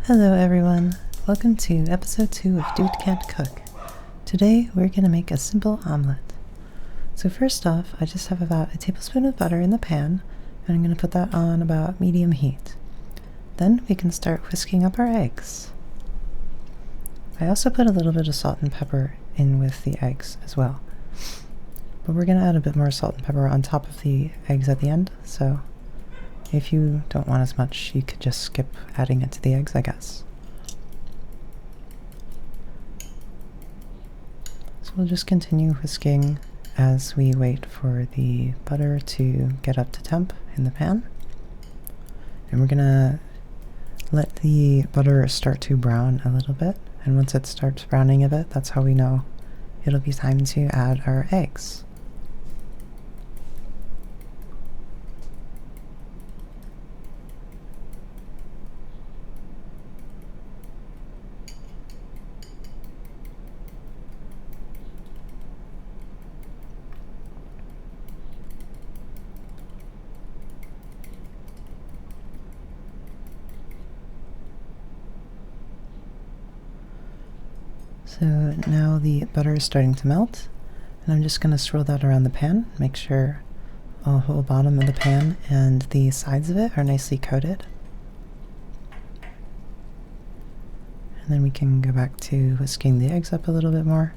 Hello everyone, welcome to episode 2 of Doot Can't Cook. Today we're going to make a simple omelette. So first off, I just have about a tablespoon of butter in the pan, and I'm going to put that on about medium heat. Then we can start whisking up our eggs. I also put a little bit of salt and pepper in with the eggs as well. But we're going to add a bit more salt and pepper on top of the eggs at the end, so if you don't want as much, you could just skip adding it to the eggs, I guess. So we'll just continue whisking as we wait for the butter to get up to temp in the pan. And we're gonna let the butter start to brown a little bit, and once it starts browning a bit, that's how we know it'll be time to add our eggs. So now the butter is starting to melt, and I'm just going to swirl that around the pan, make sure the whole bottom of the pan and the sides of it are nicely coated. And then we can go back to whisking the eggs up a little bit more.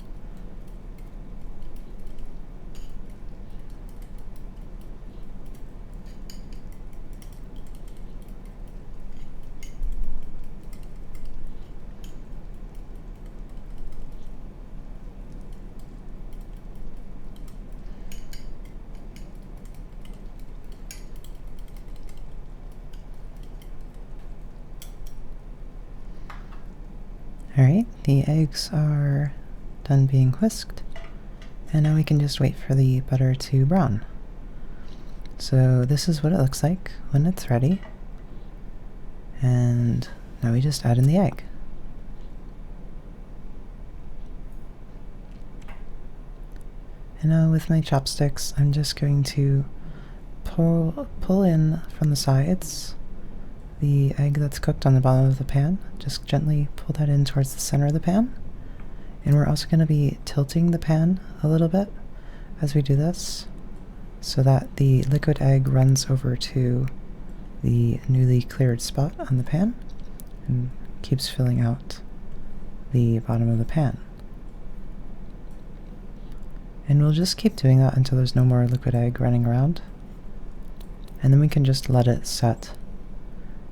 Alright, the eggs are done being whisked, and now we can just wait for the butter to brown. So this is what it looks like when it's ready, and now we just add in the egg. And now with my chopsticks, I'm just going to pull in from the sides the egg that's cooked on the bottom of the pan. Just gently pull that in towards the center of the pan. And we're also going to be tilting the pan a little bit as we do this, so that the liquid egg runs over to the newly cleared spot on the pan and keeps filling out the bottom of the pan. And we'll just keep doing that until there's no more liquid egg running around. And then we can just let it set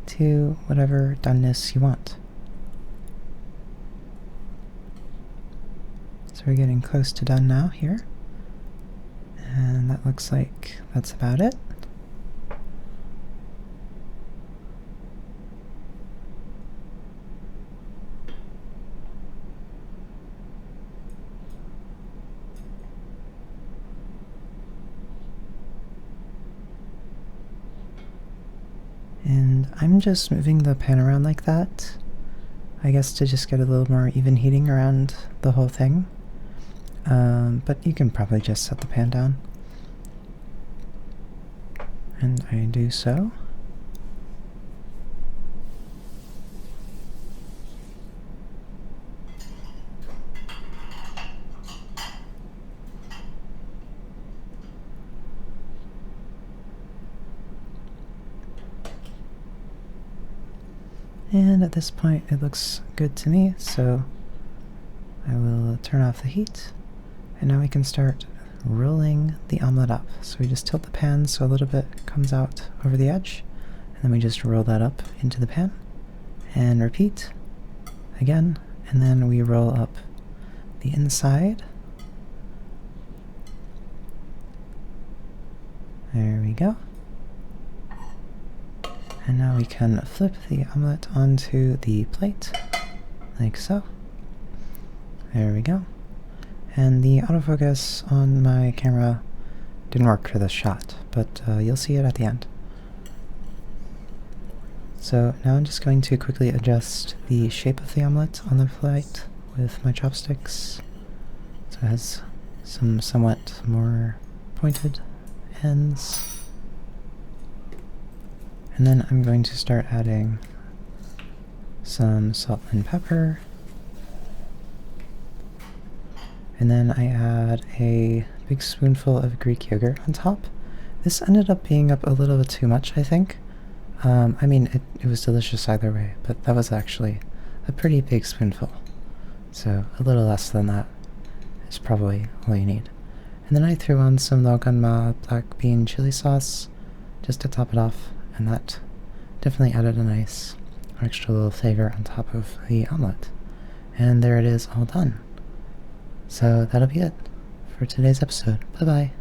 to whatever doneness you want. So we're getting close to done now here. And that looks like that's about it. And I'm just moving the pan around like that, I guess to just get a little more even heating around the whole thing. But you can probably just set the pan down. And I do so. And at this point it looks good to me, so I will turn off the heat, and now we can start rolling the omelette up. So we just tilt the pan so a little bit comes out over the edge, and then we just roll that up into the pan, and repeat again, and then we roll up the inside. There we go. And now we can flip the omelette onto the plate, like so. There we go. And the autofocus on my camera didn't work for this shot, but you'll see it at the end. So now I'm just going to quickly adjust the shape of the omelette on the plate with my chopsticks, so it has some somewhat more pointed ends. And then I'm going to start adding some salt and pepper, and then I add a big spoonful of Greek yogurt on top. This ended up being up a little bit too much, I think. I mean, it was delicious either way, but that was actually a pretty big spoonful. So a little less than that is probably all you need. And then I threw on some loganma black bean chili sauce just to top it off, and that definitely added a nice extra little flavor on top of the omelet. And there it is, all done. So that'll be it for today's episode. Bye bye.